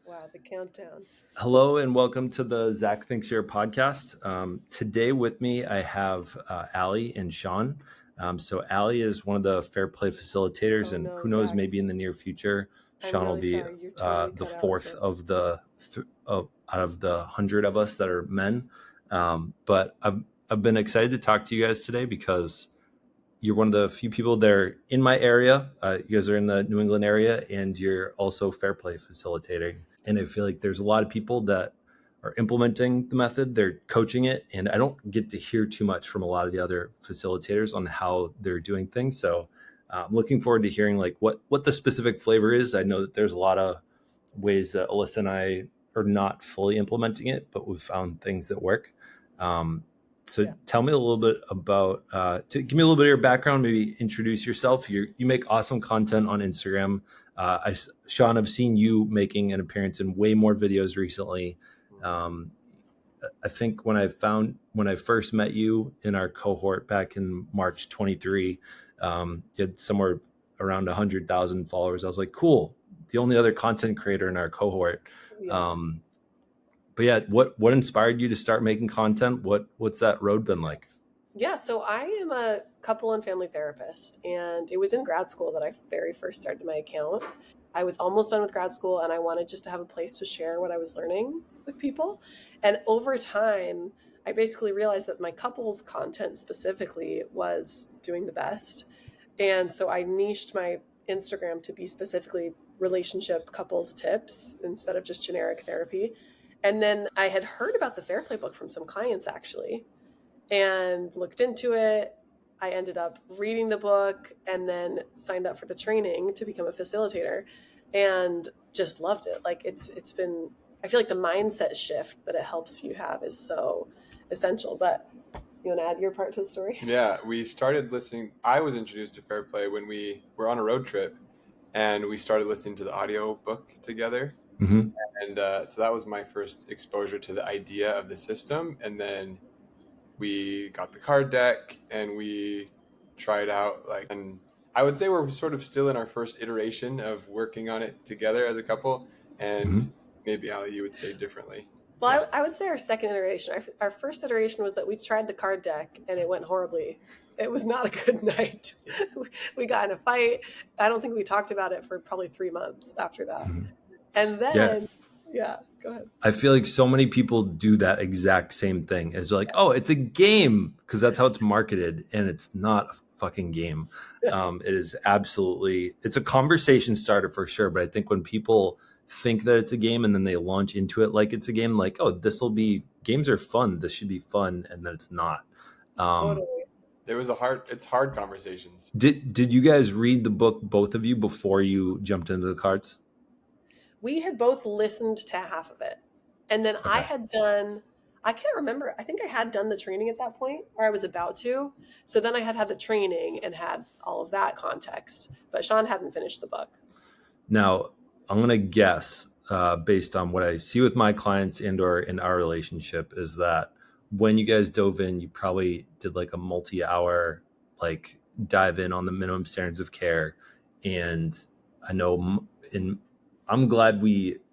Wow, the countdown. Hello and welcome to the Zach Thinks Share podcast. Today with me, I have Allie and Sean. So Allie is one of the Fairplay facilitators, Oh and no, who knows, Zach. maybe in the near future, I'm Sean will really be sorry. You're totally the cut out at fourth first. of out of the 100 of us that are men. But I've been excited to talk to you guys today because you're one of the few people that are in my area. You guys are in the New England area, and you're also Fairplay facilitating. And I feel like there's a lot of people that are implementing the method, they're coaching it, and I don't get to hear too much from a lot of the other facilitators on how they're doing things. So I'm looking forward to hearing like what the specific flavor is. I know that there's a lot of ways that Alyssa and I are not fully implementing it, but we've found things that work. So tell me a little bit about, give me a little bit of your background, maybe introduce yourself. You make awesome content on Instagram. Sean, I've seen you making an appearance in way more videos recently. I think when I first met you in our cohort back in March 23, you had somewhere around 100,000 followers. I was like, cool. The only other content creator in our cohort. Yeah. But yeah, what inspired you to start making content? What's that road been like? Yeah, so I am a couple and family therapist, and it was in grad school that I very first started my account. I was almost done with grad school, and I wanted just to have a place to share what I was learning with people. And over time, I basically realized that my couples content specifically was doing the best. And so I niched my Instagram to be specifically relationship couples tips instead of just generic therapy. And then I had heard about the Fairplay book from some clients actually and looked into it. I ended up reading the book and then signed up for the training to become a facilitator and just loved it. Like it's been, I feel like the mindset shift that it helps you have is so essential. But you want to add your part to the story? Yeah, we started listening. I was introduced to Fairplay when we were on a road trip, and we started listening to the audio book together. Mm-hmm. And so that was my first exposure to the idea of the system. And then we got the card deck and we tried out and I would say we're sort of still in our first iteration of working on it together as a couple. And maybe Ali, you would say differently. Well, I would say our second iteration. Our first iteration was that we tried the card deck and it went horribly. It was not a good night. We got in a fight. I don't think we talked about it for probably 3 months after that. And then, yeah, go ahead. I feel like so many people do that exact same thing. It's like, oh, it's a game, because that's how it's marketed, and it's not a fucking game. It is absolutely, it's a conversation starter for sure. But I think when people think that it's a game and then they launch into it like it's a game, like, oh, games are fun. This should be fun, and then it's not. Totally. It's hard conversations. Did you guys read the book, both of you, before you jumped into the cards? We had both listened to half of it. And then Okay. I can't remember. I think I had done the training at that point, or I was about to. So then I had the training and had all of that context. But Sean hadn't finished the book. Now, I'm going to guess, based on what I see with my clients and or in our relationship, is that when you guys dove in, you probably did like a multi-hour like dive in on the minimum standards of care. And I know I'm glad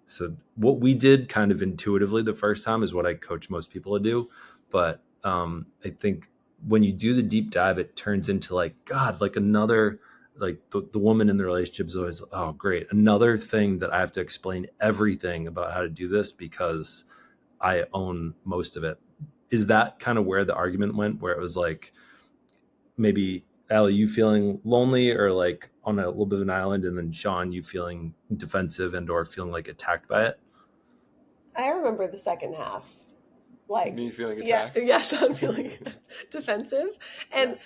so what we did kind of intuitively the first time is what I coach most people to do. But I think when you do the deep dive, it turns into like, God, like another, like the woman in the relationship is always, oh, great. Another thing that I have to explain everything about how to do this because I own most of it. Is that kind of where the argument went, where it was like, maybe Allie, you feeling lonely or like on a little bit of an island, and then Sean, you feeling defensive and or feeling like attacked by it? I remember the second half. Like me feeling attacked? Yeah, Sean feeling defensive. And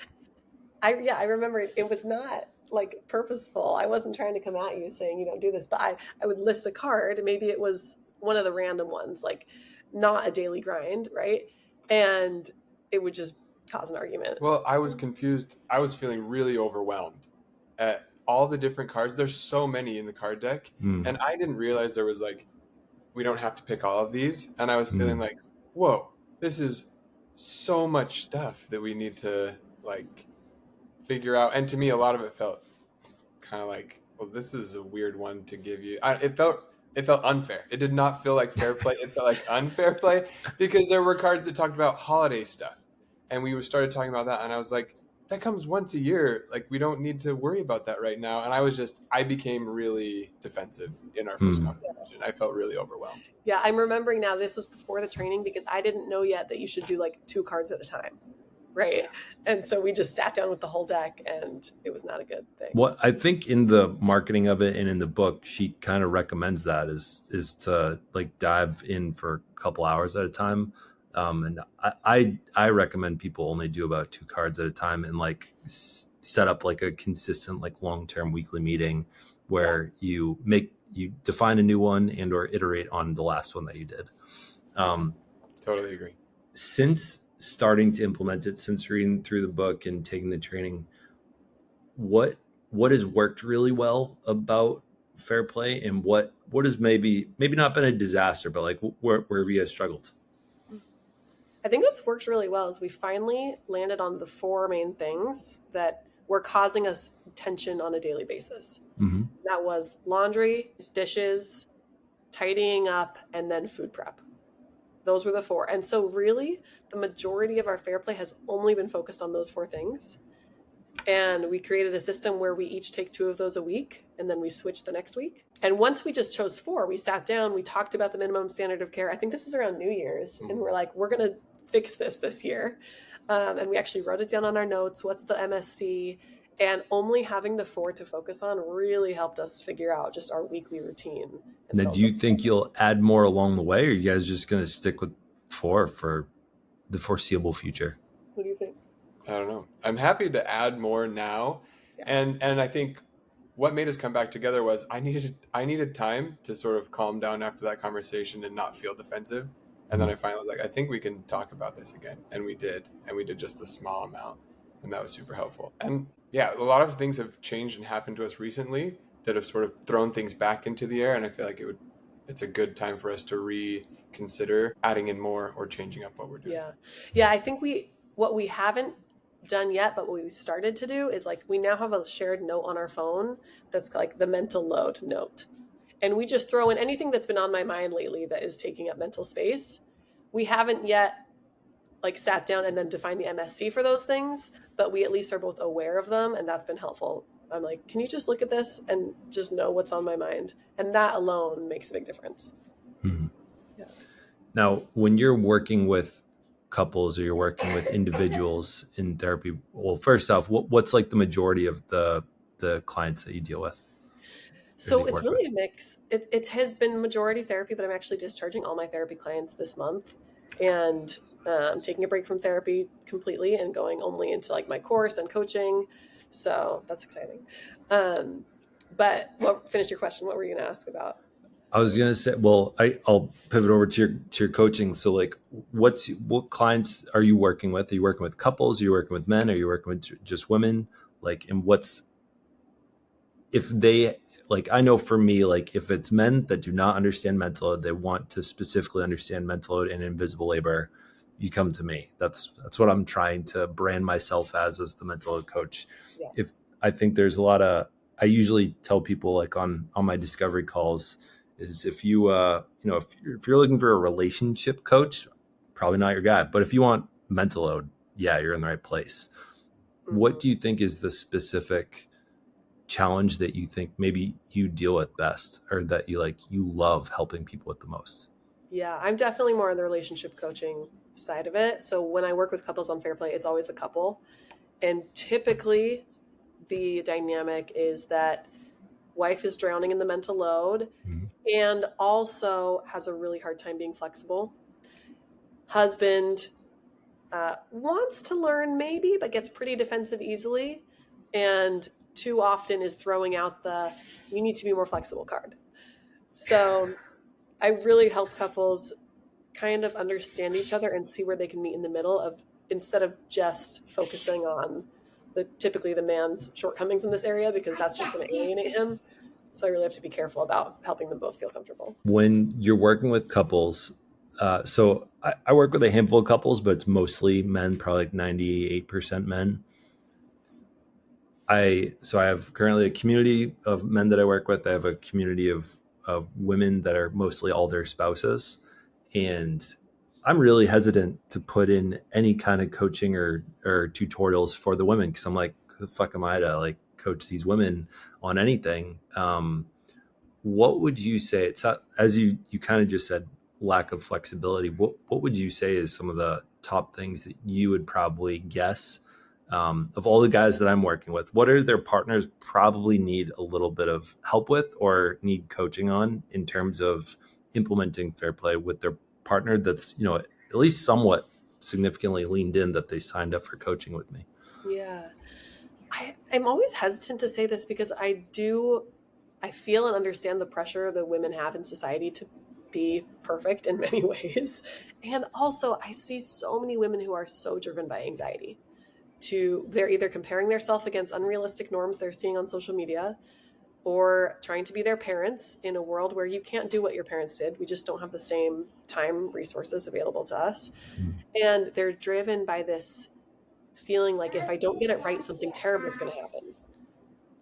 yeah. I remember it was not like purposeful. I wasn't trying to come at you saying, you don't do this, but I would list a card. Maybe it was one of the random ones, like not a daily grind, right? And it would just cause an argument. Well, I was confused. I was feeling really overwhelmed at all the different cards. There's so many in the card deck. And I didn't realize there was like, we don't have to pick all of these. And I was feeling like, whoa, this is so much stuff that we need to like figure out. And to me, a lot of it felt kind of like, well, this is a weird one to give you. It felt it felt unfair. It did not feel like fair play. It felt like unfair play because there were cards that talked about holiday stuff. And we started talking about that. And I was like, that comes once a year. Like, we don't need to worry about that right now. And I became really defensive in our first conversation. I felt really overwhelmed. Yeah, I'm remembering now, this was before the training because I didn't know yet that you should do like 2 cards at a time. Right. Yeah. And so we just sat down with the whole deck and it was not a good thing. What I think in the marketing of it and in the book, she kind of recommends that is to like dive in for a couple hours at a time. And I recommend people only do about 2 cards at a time and like set up like a consistent, like long-term weekly meeting where you define a new one and or iterate on the last one that you did. Totally agree. Since starting to implement it, since reading through the book and taking the training, what has worked really well about Fairplay, and what has maybe not been a disaster, but like where have you guys struggled? I think what's worked really well is we finally landed on the 4 main things that were causing us tension on a daily basis. Mm-hmm. That was laundry, dishes, tidying up, and then food prep. Those were the 4. And so really the majority of our Fairplay has only been focused on those 4 things. And we created a system where we each take 2 of those a week and then we switch the next week. And once we just chose 4, we sat down, we talked about the minimum standard of care. I think this was around New Year's. Mm-hmm. And we're like, we're going to fix this year. And we actually wrote it down on our notes. What's the MSC? And only having the 4 to focus on really helped us figure out just our weekly routine. Now, do you think you'll add more along the way, or are you guys just going to stick with 4 for the foreseeable future? What do you think? I don't know. I'm happy to add more now. Yeah. And I think what made us come back together was I needed time to sort of calm down after that conversation and not feel defensive. And then I finally was like, I think we can talk about this again. And we did. And we did just a small amount. And that was super helpful. And yeah, a lot of things have changed and happened to us recently that have sort of thrown things back into the air. And I feel like it's a good time for us to reconsider adding in more or changing up what we're doing. Yeah. I think what we haven't done yet, but what we started to do is like, we now have a shared note on our phone that's like the mental load note. And we just throw in anything that's been on my mind lately that is taking up mental space. We haven't yet like sat down and then defined the MSC for those things, but we at least are both aware of them. And that's been helpful. I'm like, can you just look at this and just know what's on my mind? And that alone makes a big difference. Mm-hmm. Yeah. Now, when you're working with couples or you're working with individuals in therapy, well, first off, what's like the majority of the clients that you deal with? So it's really a mix. It has been majority therapy, but I'm actually discharging all my therapy clients this month. And I'm taking a break from therapy completely and going only into like my course and coaching. So that's exciting. But finish your question. What were you going to ask about? I was going to say, well, I'll pivot over to your coaching. So like, what clients are you working with? Are you working with couples? Are you working with men? Are you working with just women? Like, and if they, like, I know for me, like if it's men that do not understand mental load, they want to specifically understand mental load and invisible labor, you come to me. That's what I'm trying to brand myself as the mental load coach. Yeah. If I think there's a lot of, I usually tell people like on my discovery calls is if you, if you're looking for a relationship coach, probably not your guy, but if you want mental load, yeah, you're in the right place. Mm-hmm. What do you think is the specific challenge that you think maybe you deal with best, or that you love helping people with the most? Yeah, I'm definitely more on the relationship coaching side of it. So when I work with couples on Fairplay, it's always the couple. And typically the dynamic is that wife is drowning in the mental load, mm-hmm. and also has a really hard time being flexible. Husband wants to learn maybe, but gets pretty defensive easily. And too often is throwing out the, we need to be more flexible card. So I really help couples kind of understand each other and see where they can meet in the middle of, instead of just focusing on typically the man's shortcomings in this area, because that's just going to alienate him. So I really have to be careful about helping them both feel comfortable. When you're working with couples, so I work with a handful of couples, but it's mostly men, probably like 98% men. So I have currently a community of men that I work with. I have a community of of women that are mostly all their spouses. And I'm really hesitant to put in any kind of coaching or tutorials for the women, because I'm like, who the fuck am I to like coach these women on anything? What would you say? It's not, as you kind of just said, lack of flexibility. What would you say is some of the top things that you would probably guess, of all the guys that I'm working with? What are their partners probably need a little bit of help with or need coaching on in terms of implementing fair play with their partner that's, at least somewhat significantly leaned in, that they signed up for coaching with me? Yeah. I'm always hesitant to say this because I feel and understand the pressure that women have in society to be perfect in many ways. And also I see so many women who are so driven by anxiety. They're either comparing themselves against unrealistic norms they're seeing on social media, or trying to be their parents in a world where you can't do what your parents did. We just don't have the same time resources available to us. And they're driven by this feeling like if I don't get it right, something terrible is going to happen.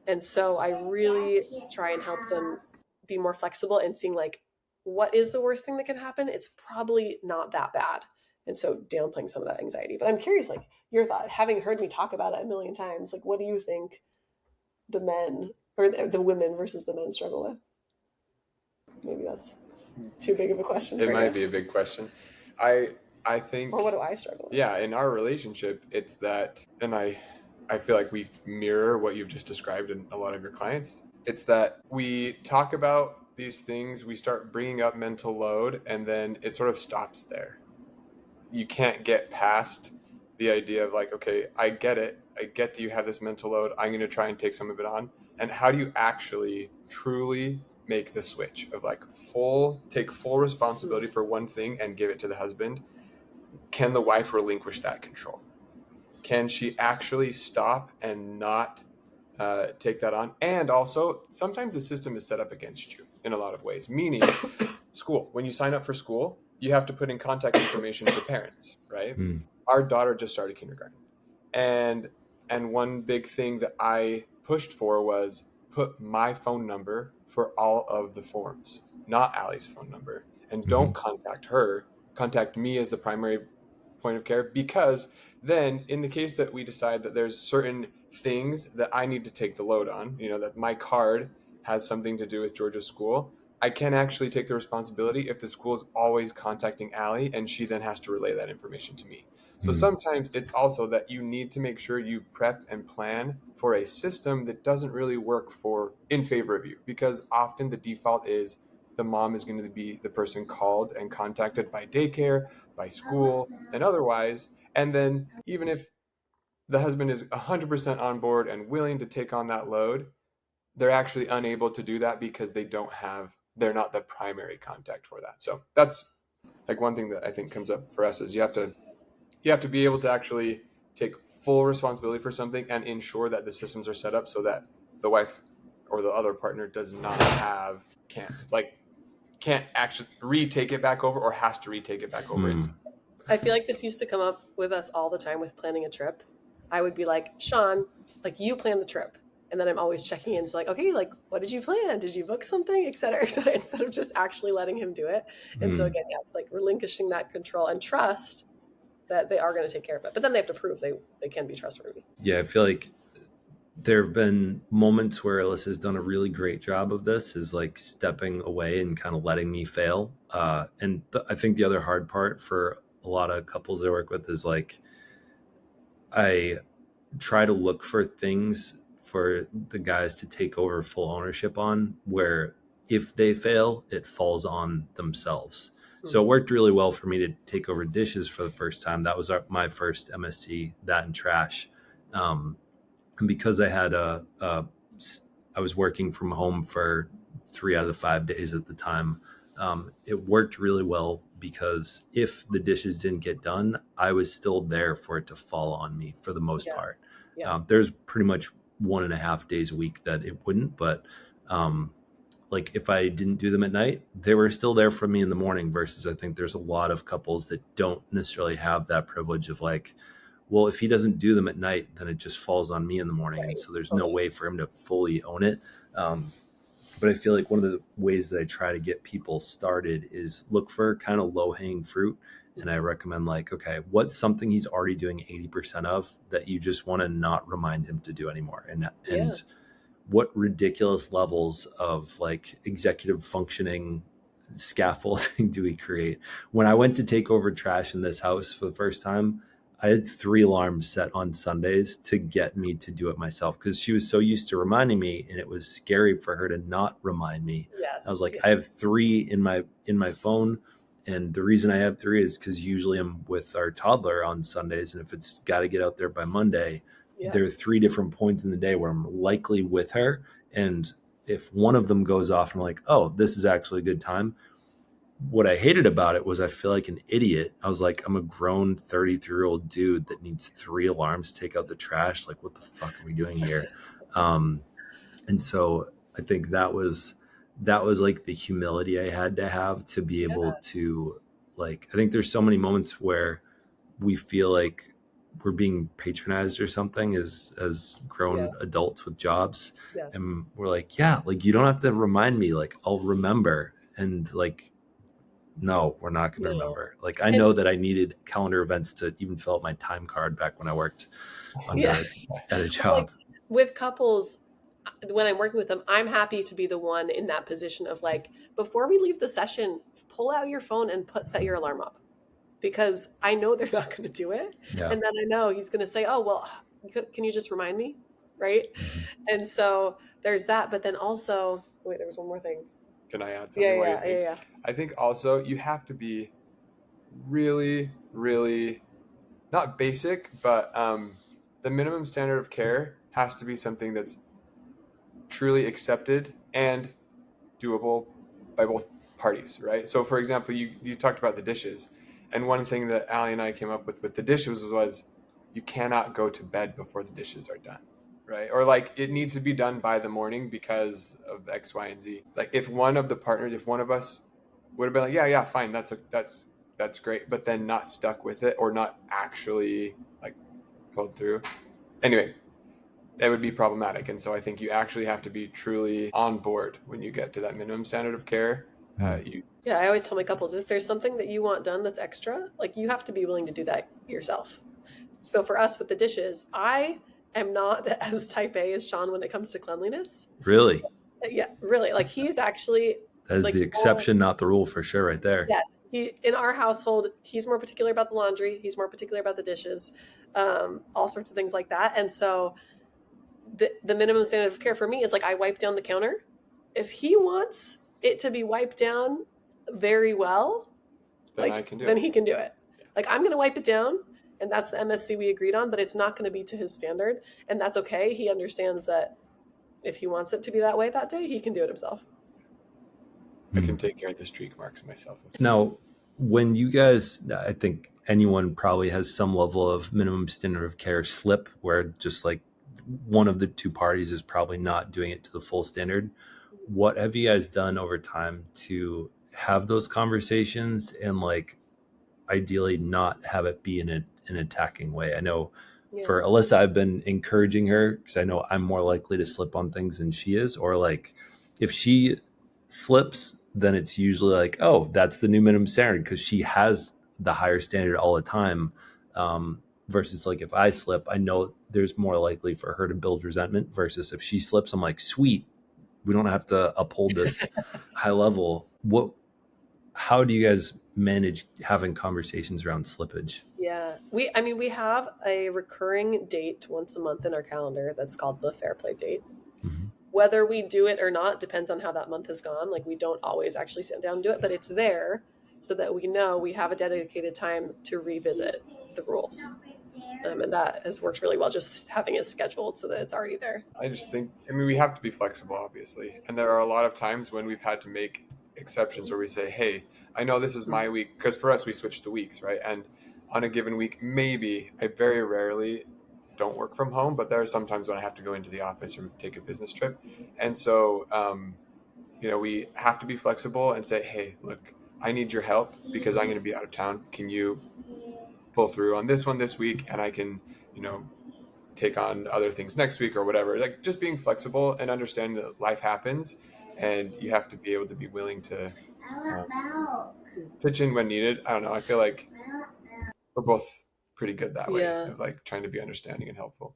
And so I really try and help them be more flexible and seeing like, what is the worst thing that can happen? It's probably not that bad. And so downplaying some of that anxiety. But I'm curious, like your thought, having heard me talk about it a million times, like what do you think the men or the women versus the men struggle with? Maybe that's too big of a question. It might be a big question. I think, or what do I struggle with? Yeah, in our relationship, it's that, and I feel like we mirror what you've just described in a lot of your clients. It's that we talk about these things, we start bringing up mental load, and then it sort of stops there. You can't get past the idea of like, okay, I get it. I get that you have this mental load. I'm going to try and take some of it on. And how do you actually truly make the switch of like take full responsibility for one thing and give it to the husband? Can the wife relinquish that control? Can she actually stop and not take that on? And also, sometimes the system is set up against you in a lot of ways, meaning school. When you sign up for school, you have to put in contact information for parents, right? Our daughter just started kindergarten. And one big thing that I pushed for was put my phone number for all of the forms, not Allie's phone number. And don't contact her, contact me as the primary point of care, because then in the case that we decide that there's certain things that I need to take the load on, that my card has something to do with Georgia's school, I can actually take the responsibility if the school is always contacting Allie and she then has to relay that information to me. So sometimes it's also that you need to make sure you prep and plan for a system that doesn't really work in favor of you, because often the default is the mom is going to be the person called and contacted by daycare, by school, and otherwise. And then even if the husband is 100% on board and willing to take on that load, they're actually unable to do that because they're not the primary contact for that. So that's like one thing that I think comes up for us is you have to be able to actually take full responsibility for something and ensure that the systems are set up so that the wife or the other partner can't actually retake it back over or has to retake it back over. I feel like this used to come up with us all the time with planning a trip. I would be like, Sean, like you plan the trip. And then I'm always checking in. So like, okay, like what did you plan? Did you book something, et cetera, instead of just actually letting him do it. And so again, it's like relinquishing that control and trust that they are going to take care of it. But then they have to prove they can be trustworthy. Yeah, I feel like there have been moments where Alyssa's done a really great job of this, is like stepping away and kind of letting me fail. I think the other hard part for a lot of couples I work with is like, I try to look for things for the guys to take over full ownership on, where if they fail, it falls on themselves. So it worked really well for me to take over dishes for the first time. That was my first MSC, that and trash. And because I had I was working from home for 3 out of the 5 days at the time. It worked really well because if the dishes didn't get done, I was still there for it to fall on me for the most part. Yeah. There's pretty much 1.5 days a week that it wouldn't, but like if I didn't do them at night, they were still there for me in the morning, versus I think there's a lot of couples that don't necessarily have that privilege of like, well, if he doesn't do them at night, then it just falls on me in the morning. Right. And so there's no way for him to fully own it. But I feel like one of the ways that I try to get people started is look for kind of low hanging fruit. And I recommend like, okay, what's something he's already doing 80% of that you just want to not remind him to do anymore? Yeah. And what ridiculous levels of like executive functioning scaffolding do we create? When I went to take over trash in this house for the first time, I had 3 alarms set on Sundays to get me to do it myself because she was so used to reminding me, and it was scary for her to not remind me. I Yes. was like, Yeah. I have 3 in my phone, and the reason I have 3 is because usually I'm with our toddler on Sundays, and if it's got to get out there by Monday, Yeah. there are 3 different points in the day where I'm likely with her, and if one of them goes off, I'm like, oh, this is actually a good time. What I hated about it was I feel like an idiot. I was like, I'm a grown 33-year-old dude that needs 3 alarms to take out the trash. Like, what the fuck are we doing here? Um, and so I think that was like the humility I had to have to be able to, like, I think there's so many moments where we feel like we're being patronized or something as Yeah. grown adults with jobs, Yeah. and we're like, yeah, like you don't have to remind me, like I'll remember. And like, no, we're not going to No. remember. Like I And know that I needed calendar events to even fill out my time card back when I worked yeah. at a But like job. with couples, when I'm working with them, I'm happy to be the one in that position of like, before we leave the session, pull out your phone and set your alarm up, because I know they're not going to do it. Yeah. And then I know he's going to say, oh, well, can you just remind me? Right. Mm-hmm. And so there's that. But then also, wait, there was one more thing. Can I add Yeah. something while you Yeah. Yeah. think? Yeah. I think also you have to be really, really not basic, but the minimum standard of care has to be something that's truly accepted and doable by both parties, right? So, for example, you talked about the dishes, and one thing that Allie and I came up with the dishes was you cannot go to bed before the dishes are done, right? Or like it needs to be done by the morning because of X, Y, and Z. Like if one of the partners, if one of us would have been like, yeah, fine, that's great, but then not stuck with it or not actually like pulled through. Anyway, that would be problematic. And so I think you actually have to be truly on board when you get to that minimum standard of care. Yeah, I always tell my couples, if there's something that you want done that's extra, like you have to be willing to do that yourself. So for us with the dishes, I am not as type A as Sean when it comes to cleanliness. Really? Yeah, really. Like he's actually That is like the more, exception, not the rule for sure right there. yes. He in our household, he's more particular about the laundry. He's more particular about the dishes, all sorts of things like that. And so the minimum standard of care for me is like I wipe down the counter. If he wants it to be wiped down very well, Then I like can do then it. he can do it. Like I'm going to wipe it down, and that's the MSC we agreed on, but it's not going to be to his standard, and that's okay. He understands that if he wants it to be that way that day, he can do it himself. I can take care of the streak marks myself. Now, when you guys, I think anyone probably has some level of minimum standard of care slip where just like one of the two parties is probably not doing it to the full standard. What have you guys done over time to have those conversations and like ideally not have it be in an attacking way? I know Yeah. for Alyssa, I've been encouraging her because I know I'm more likely to slip on things than she is. Or like if she slips, then it's usually like, oh, that's the new minimum standard because she has the higher standard all the time. Versus like if I slip, I know there's more likely for her to build resentment. Versus if she slips, I'm like, sweet, we don't have to uphold this high level. How do you guys manage having conversations around slippage? Yeah. We have a recurring date once a month in our calendar that's called the Fairplay date. Mm-hmm. Whether we do it or not depends on how that month has gone. Like we don't always actually sit down and do it, but it's there so that we know we have a dedicated time to revisit the rules. And that has worked really well, just having it scheduled so that it's already there. I just think, we have to be flexible, obviously. And there are a lot of times when we've had to make exceptions where we say, hey, I know this is my week. Because for us, we switch the weeks, right? And on a given week, maybe, I very rarely don't work from home, but there are some times when I have to go into the office or take a business trip. And so, we have to be flexible and say, hey, look, I need your help because I'm going to be out of town. Can you pull through on this one this week? And I can, take on other things next week or whatever. Like just being flexible and understanding that life happens and you have to be able to be willing to pitch in when needed. I don't know. I feel like we're both pretty good that way Yeah. of like trying to be understanding and helpful.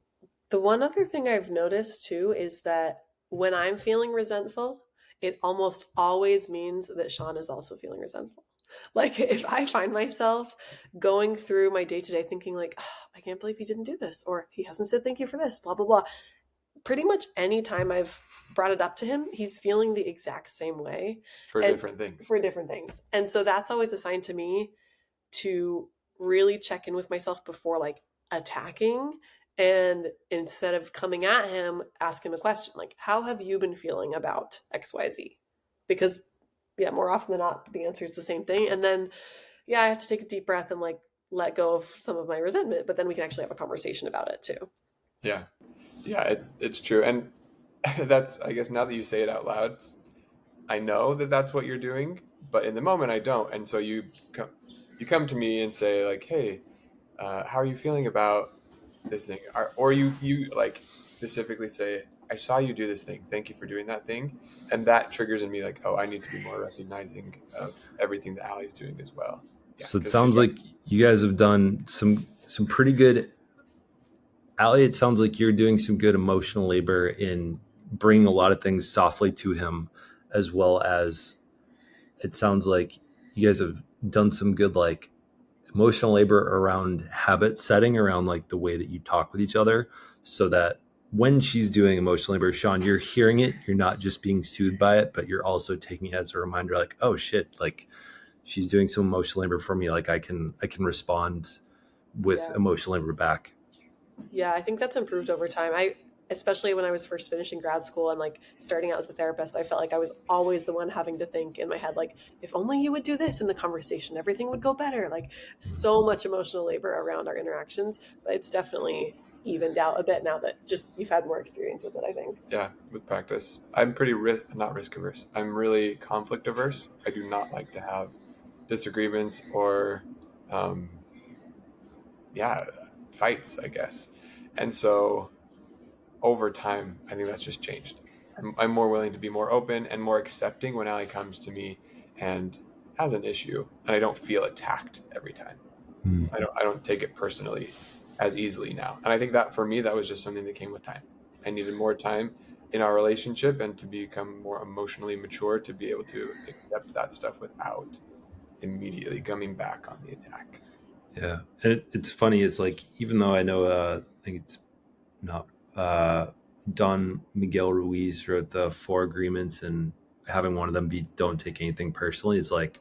The one other thing I've noticed too is that when I'm feeling resentful, it almost always means that Sean is also feeling resentful. Like if I find myself going through my day to day thinking like, oh, I can't believe he didn't do this, or he hasn't said thank you for this, blah, blah, blah. Pretty much any time I've brought it up to him, he's feeling the exact same way. For And different things. for different things. And so that's always a sign to me to really check in with myself before like attacking, and instead of coming at him, ask him a question like, how have you been feeling about XYZ? Because yeah, more often than not the answer is the same thing. And then yeah, I have to take a deep breath and like let go of some of my resentment, but then we can actually have a conversation about it too. Yeah. Yeah, it's true. And that's, I guess now that you say it out loud, I know that that's what you're doing, but in the moment I don't. And so you come to me and say like, hey, how are you feeling about this thing? Or you like specifically say, I saw you do this thing. Thank you for doing that thing. And that triggers in me like, oh, I need to be more recognizing of everything that Allie's doing as well. Yeah, So it because sounds like you guys have done some pretty good. Allie, it sounds like you're doing some good emotional labor in bringing a lot of things softly to him, as well as it sounds like you guys have done some good like emotional labor around habit setting, around like the way that you talk with each other, so that when she's doing emotional labor, Sean, you're hearing it, you're not just being soothed by it, but you're also taking it as a reminder like, oh shit, like she's doing some emotional labor for me, like I can respond with Yeah. emotional labor back. Yeah, I think that's improved over time. I especially when I was first finishing grad school and like starting out as a therapist, I felt like I was always the one having to think in my head like, if only you would do this in the conversation, everything would go better. Like so much emotional labor around our interactions, but it's definitely evened out a bit now that just you've had more experience with it, I think. yeah, with practice, I'm pretty not risk averse. I'm really conflict averse. I do not like to have disagreements or, um, yeah, fights, I guess. And so over time, I think that's just changed. I'm more willing to be more open and more accepting when Allie comes to me and has an issue, and I don't feel attacked every time. I don't take it personally as easily now. And I think that for me, that was just something that came with time. I needed more time in our relationship and to become more emotionally mature to be able to accept that stuff without immediately coming back on the attack. Yeah, and it's funny. It's like, even though I know, I think it's not Don Miguel Ruiz wrote the 4 agreements, and having one of them be don't take anything personally is like,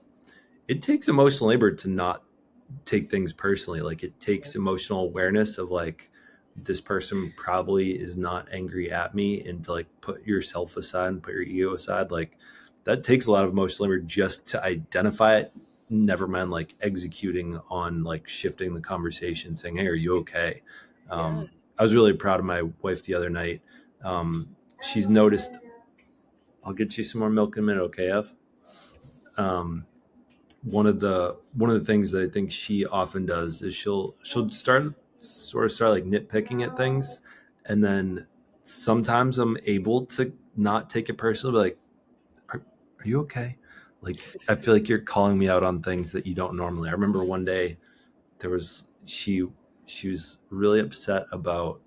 it takes emotional labor to not take things personally. Like it takes emotional awareness of like, this person probably is not angry at me, and to like put yourself aside and put your ego aside. Like that takes a lot of emotional labor just to identify it, never mind like executing on like shifting the conversation, saying, hey, are you okay? Yeah. I was really proud of my wife the other night. She's noticed, I'll get you some more milk in a minute, okay, Ev? One of the things that I think she often does is she'll start like nitpicking at things, and then sometimes I'm able to not take it personally, but like, are you okay? Like I feel like you're calling me out on things that you don't normally. I remember one day there was she was really upset about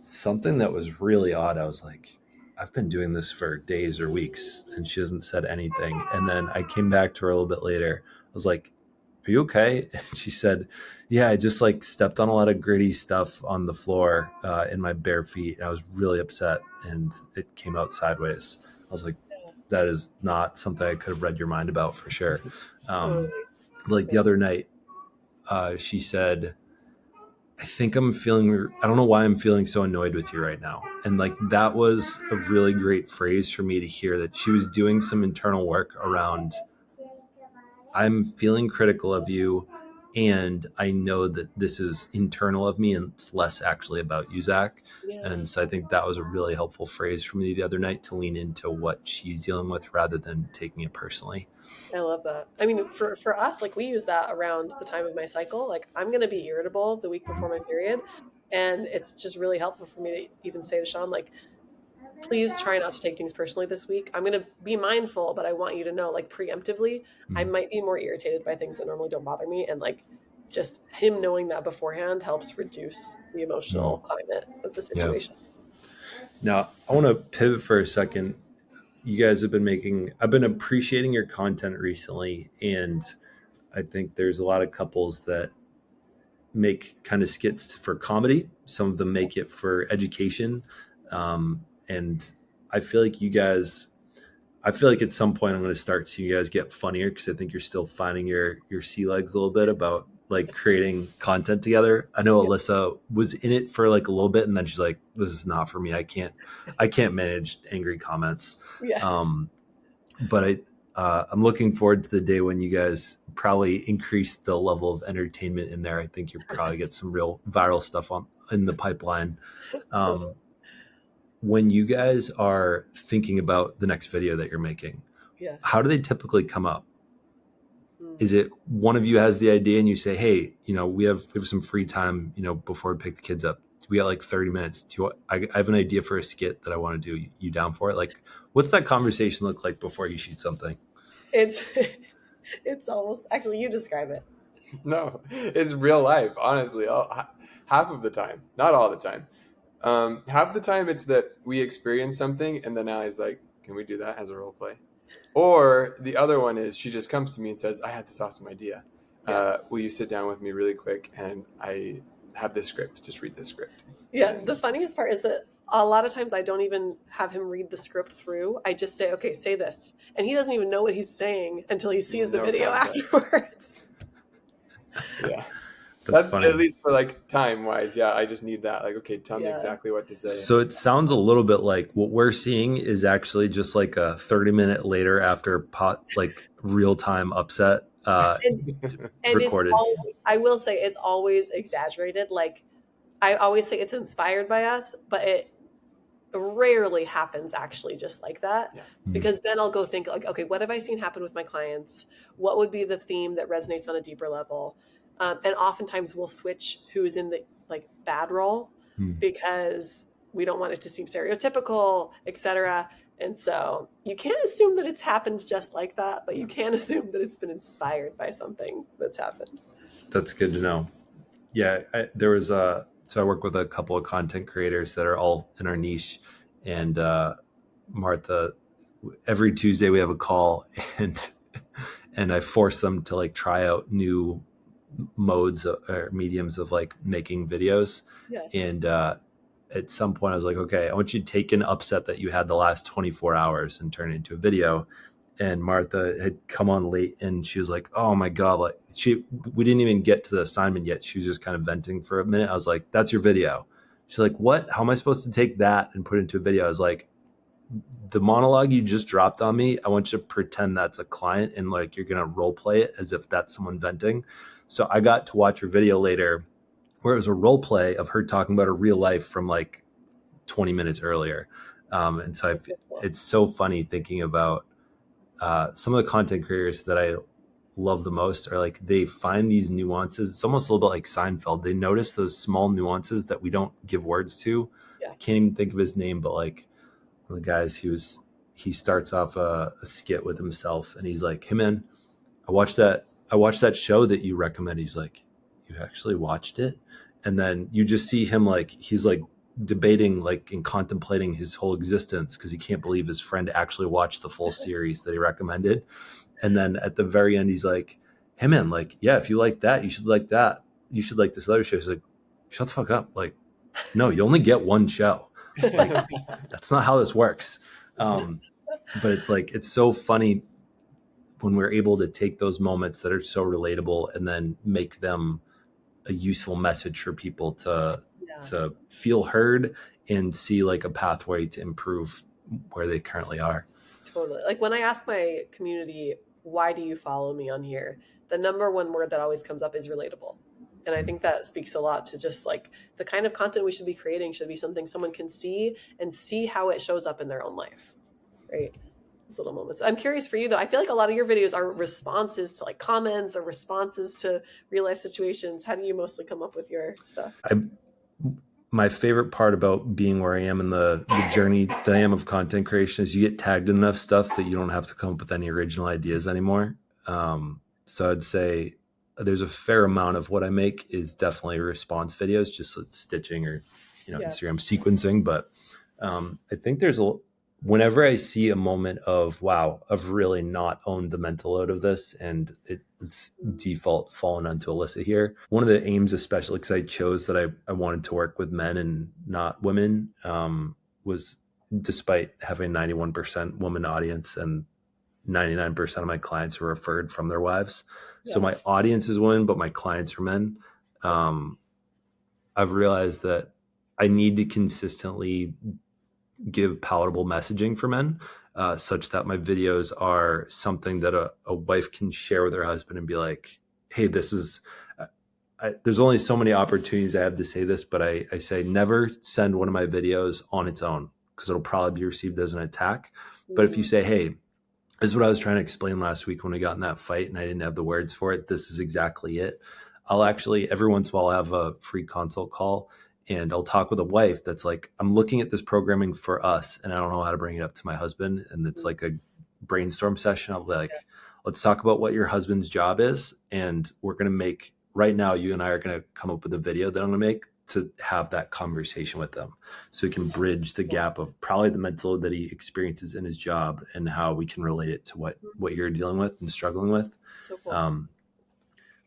something that was really odd. I was like, I've been doing this for days or weeks, and she hasn't said anything. And then I came back to her a little bit later. I was like, are you okay? And she said, yeah, I just like stepped on a lot of gritty stuff on the floor in my bare feet. And I was really upset, and it came out sideways. I was like, that is not something I could have read your mind about for sure. Totally. Like the other night, she said, I think I don't know why I'm feeling so annoyed with you right now. And like, that was a really great phrase for me to hear, that she was doing some internal work around, I'm feeling critical of you, and I know that this is internal of me and it's less actually about you, Zach. Yeah. And so I think that was a really helpful phrase for me the other night, to lean into what she's dealing with rather than taking it personally. I love that. I mean, for us, like we use that around the time of my cycle. Like I'm going to be irritable the week before my period, and it's just really helpful for me to even say to Sean, like, please try not to take things personally this week. I'm going to be mindful, but I want you to know, like, preemptively, I might be more irritated by things that normally don't bother me. And like, just him knowing that beforehand helps reduce the emotional climate of the Yeah. situation. Now, I want to pivot for a second. You guys have been I've been appreciating your content recently, and I think there's a lot of couples that make kind of skits for comedy. Some of them make it for education. And I feel like at some point I'm going to start seeing you guys get funnier, because I think you're still finding your sea legs a little bit about like creating content together. I know Alyssa was in it for like a little bit, and then she's like, this is not for me. I can't manage angry comments. Yeah. But I'm looking forward to the day when you guys probably increase the level of entertainment in there. I think you'll probably get some real viral stuff in the pipeline. Totally. When you guys are thinking about the next video that you're making, how do they typically come up? Is it one of you has the idea and you say, hey, we have some free time, before we pick the kids up. We got like 30 minutes. I have an idea for a skit that I want to do. You down for it? Like, what's that conversation look like before you shoot something? It's almost, actually, you describe it. No, it's real life, honestly. Half of the time, not all the time. Half the time it's that we experience something and then Allie's like, can we do that as a role play? Or the other one is she just comes to me and says, I had this awesome idea. Will you sit down with me really quick? And I have this script. Just read this script. Yeah. The funniest part is that a lot of times I don't even have him read the script through. I just say, okay, say this. And he doesn't even know what he's saying until he sees the video afterwards. Yeah. That's funny. At least for like time wise. Yeah. I just need that. Like, okay, tell me exactly what to say. So it sounds a little bit like what we're seeing is actually just like a 30-minute later after real time upset and recorded. I will say it's always exaggerated. Like, I always say it's inspired by us, but it rarely happens actually just like that. Because then I'll go think like, okay, what have I seen happen with my clients? What would be the theme that resonates on a deeper level? And oftentimes we'll switch who's in the like bad role because we don't want it to seem stereotypical, etc. And so you can't assume that it's happened just like that, but you can assume that it's been inspired by something that's happened. That's good to know. Yeah, so I work with a couple of content creators that are all in our niche, and Martha, every Tuesday we have a call, and I force them to like try out new modes or mediums of like making videos. And at some point I was like, okay, I want you to take an upset that you had the last 24 hours and turn it into a video. And Martha had come on late and she was like, oh my God, like we didn't even get to the assignment yet. She was just kind of venting for a minute. I was like, that's your video. She's like, what? How am I supposed to take that and put it into a video? I was like, the monologue you just dropped on me, I want you to pretend that's a client and like you're going to role play it as if that's someone venting. So I got to watch her video later where it was a role play of her talking about her real life from like 20 minutes earlier. And so it's so funny thinking about some of the content creators that I love the most are like, they find these nuances. It's almost a little bit like Seinfeld. They notice those small nuances that we don't give words to. I can't even think of his name, but like one of the guys, he starts off a skit with himself and he's like, hey man, I watched that show that you recommend. He's like, you actually watched it? And then you just see him like, he's like debating like and contemplating his whole existence because he can't believe his friend actually watched the full series that he recommended. And then at the very end, he's like, hey man, like, yeah, if you like that, you should like that. You should like this other show. He's like, shut the fuck up. Like, no, you only get one show. Like, that's not how this works. But it's like, it's so funny when we're able to take those moments that are so relatable and then make them a useful message for people to feel heard and see like a pathway to improve where they currently are. Totally. Like when I ask my community, why do you follow me on here? The number one word that always comes up is relatable. And I think that speaks a lot to just like the kind of content we should be creating should be something someone can see and see how it shows up in their own life. Right. Those little moments. I'm curious for you though. I feel like a lot of your videos are responses to like comments or responses to real life situations. How do you mostly come up with your stuff? my favorite part about being where I am in the journey that I am of content creation is you get tagged in enough stuff that you don't have to come up with any original ideas anymore. So I'd say there's a fair amount of what I make is definitely response videos, just like stitching or, Instagram sequencing. But I think whenever I see a moment of, wow, I've really not owned the mental load of this and it's default fallen onto Alyssa here. One of the aims, especially because I chose that I wanted to work with men and not women, was despite having 91% woman audience and 99% of my clients are referred from their wives. Yeah. So my audience is women, but my clients are men. I've realized that I need to consistently give palatable messaging for men, such that my videos are something that a wife can share with her husband and be like, hey, this is, there's only so many opportunities I have to say this, but I say never send one of my videos on its own because it'll probably be received as an attack. Mm-hmm. But if you say, hey, this is what I was trying to explain last week when we got in that fight and I didn't have the words for it, this is exactly it. I'll actually, every once in a while, have a free consult call and I'll talk with a wife that's like, I'm looking at this programming for us and I don't know how to bring it up to my husband. And it's like a brainstorm session. I'll be like, let's talk about what your husband's job is. And we're going to make, right now, you and I are going to come up with a video that I'm going to make to have that conversation with them. So we can bridge the gap of probably the mental load that he experiences in his job and how we can relate it to what you're dealing with and struggling with. So cool.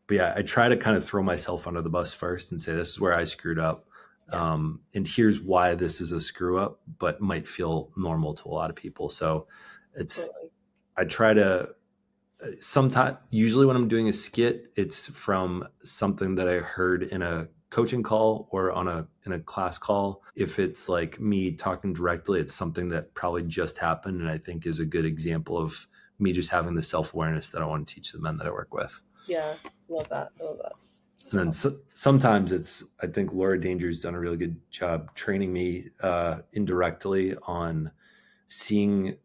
But yeah, I try to kind of throw myself under the bus first and say, this is where I screwed up. And here's why this is a screw up, but might feel normal to a lot of people. So I try to sometimes, usually when I'm doing a skit, it's from something that I heard in a coaching call or in a class call. If it's like me talking directly, it's something that probably just happened. And I think is a good example of me just having the self-awareness that I want to teach the men that I work with. Yeah. Love that. And then sometimes I think Laura Danger's done a really good job training me indirectly on seeing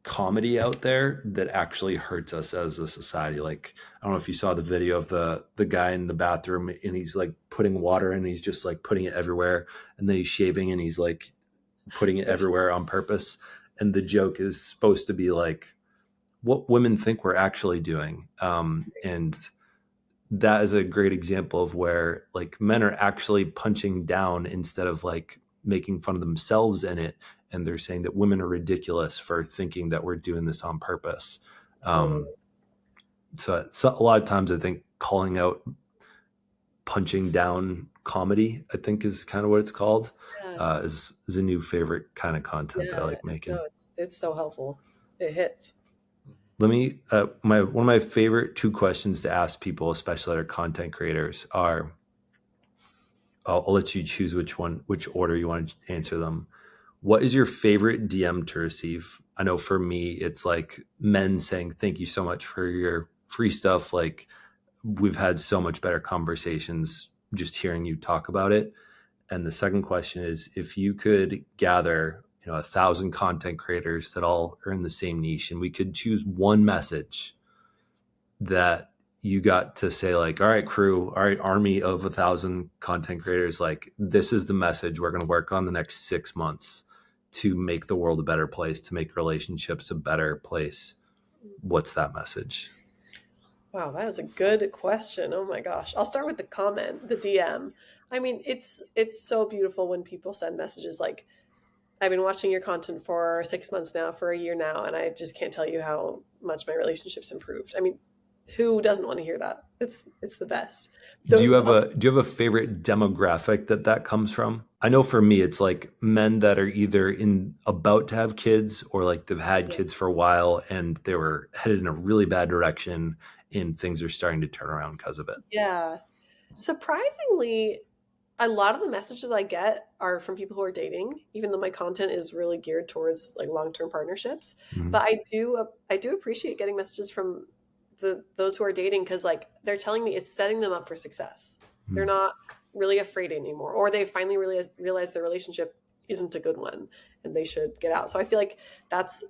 comedy out there that actually hurts us as a society. Like, I don't know if you saw the video of the guy in the bathroom and he's like putting water in and he's just like putting it everywhere. And then he's shaving and he's like putting it everywhere on purpose. And the joke is supposed to be like what women think we're actually doing. And that is a great example of where like men are actually punching down instead of like making fun of themselves in it. And they're saying that women are ridiculous for thinking that we're doing this on purpose. So a lot of times I think calling out punching down comedy, I think is kind of what it's called, is a new favorite kind of content that I like making. No, it's so helpful. It hits. Let me, one of my favorite 2 questions to ask people, especially that are content creators, are, I'll let you choose which order you want to answer them. What is your favorite DM to receive? I know for me, it's like men saying, thank you so much for your free stuff. Like, we've had so much better conversations just hearing you talk about it. And the second question is, if you could gather 1,000 content creators that all are in the same niche, and we could choose one message that you got to say, like, all right, crew, all right, army of 1,000 content creators, like, this is the message we're going to work on the next 6 months to make the world a better place, to make relationships a better place. What's that message? Wow, that is a good question. Oh my gosh. I'll start with the comment, the DM. I mean, it's so beautiful when people send messages like, I've been watching your content for 6 months now, for a year now, and I just can't tell you how much my relationship's improved. I mean, who doesn't want to hear that? It's the best. Do you have a favorite demographic that comes from? I know for me, it's like men that are either about to have kids or like they've had kids for a while and they were headed in a really bad direction and things are starting to turn around because of it. Yeah. Surprisingly, a lot of the messages I get are from people who are dating, even though my content is really geared towards like long-term partnerships. Mm-hmm. But I do appreciate getting messages from those who are dating, because like they're telling me it's setting them up for success. Mm-hmm. They're not really afraid anymore, or they finally realize their relationship isn't a good one and they should get out. So I feel like that's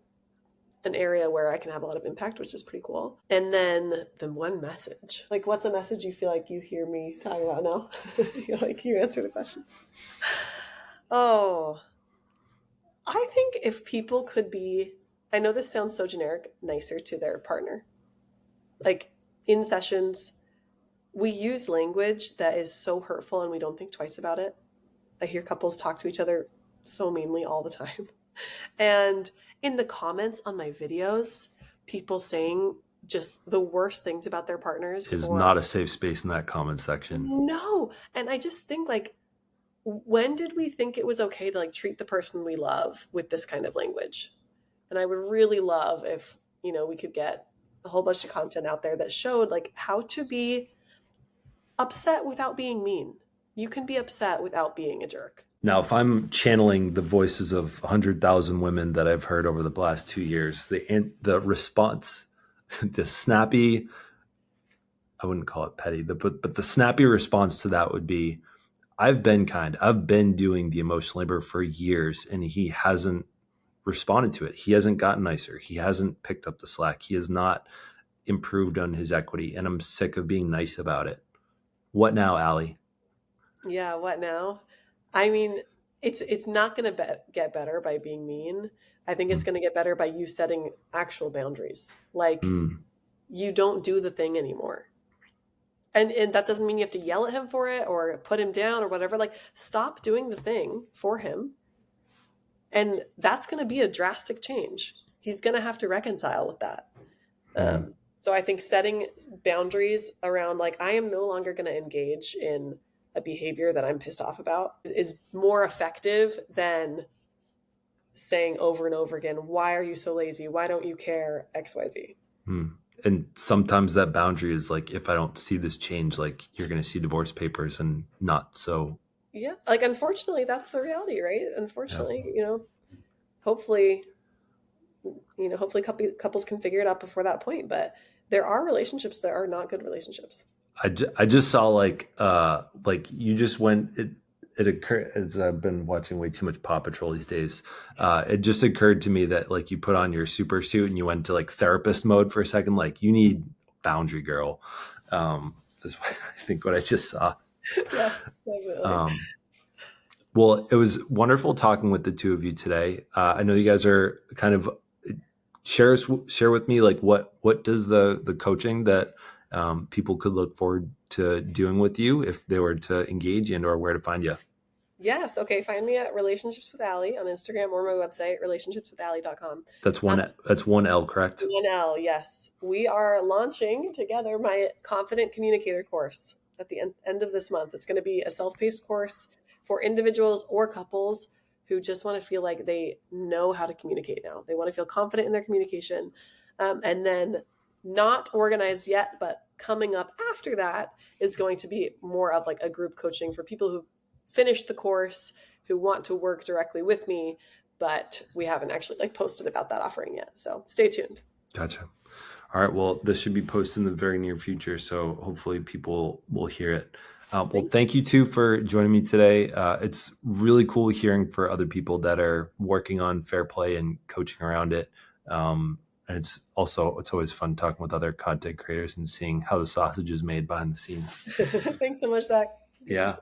an area where I can have a lot of impact, which is pretty cool. And then the one message, like what's a message you feel like you hear me talking about now? You're like, you answer the question. Oh, I think if people could be, I know this sounds so generic, nicer to their partner. Like in sessions, we use language that is so hurtful and we don't think twice about it. I hear couples talk to each other so meanly all the time. And in the comments on my videos, people saying just the worst things about their partners. Is not a safe space in that comment section. No. And I just think like, when did we think it was okay to like treat the person we love with this kind of language? And I would really love if, we could get a whole bunch of content out there that showed like how to be upset without being mean. You can be upset without being a jerk. Now, if I'm channeling the voices of 100,000 women that I've heard over the last 2 years, the response, the snappy, I wouldn't call it petty, but the snappy response to that would be, I've been kind. I've been doing the emotional labor for years, and he hasn't responded to it. He hasn't gotten nicer. He hasn't picked up the slack. He has not improved on his equity, and I'm sick of being nice about it. What now, Allie? Yeah, what now? I mean, it's not going to get better by being mean. I think it's going to get better by you setting actual boundaries. Like you don't do the thing anymore. And that doesn't mean you have to yell at him for it or put him down or whatever. Like stop doing the thing for him. And that's going to be a drastic change. He's going to have to reconcile with that. So I think setting boundaries around like, I am no longer going to engage in a behavior that I'm pissed off about is more effective than saying over and over again, why are you so lazy? Why don't you care? XYZ. And sometimes that boundary is like, if I don't see this change, like you're going to see divorce papers and not so. Yeah. Like, unfortunately, that's the reality, right? Unfortunately, hopefully couples can figure it out before that point, but there are relationships that are not good relationships. I just saw like you just went, it occurred as I've been watching way too much Paw Patrol these days. It just occurred to me that like you put on your super suit and you went to like therapist mode for a second. Like you need boundary girl. Is I think what I just saw. Yes, definitely. Well, it was wonderful talking with the two of you today. I know you guys are kind of share with me like what does the coaching that people could look forward to doing with you if they were to engage in, or where to find you? Yes. Okay. Find me at Relationships with Allie on Instagram or my website, relationshipswithallie.com. That's one L, correct? One L. Yes. We are launching together my Confident Communicator course at the end of this month. It's going to be a self-paced course for individuals or couples who just want to feel like they know how to communicate now. They want to feel confident in their communication. And then not organized yet, but coming up after that is going to be more of like a group coaching for people who finished the course, who want to work directly with me, but we haven't actually like posted about that offering yet. So stay tuned. Gotcha. All right. Well, this should be posted in the very near future, so hopefully people will hear it. Well, thank you too for joining me today. It's really cool hearing for other people that are working on Fairplay and coaching around it. And it's always fun talking with other content creators and seeing how the sausage is made behind the scenes. Thanks so much, Zach. Yeah.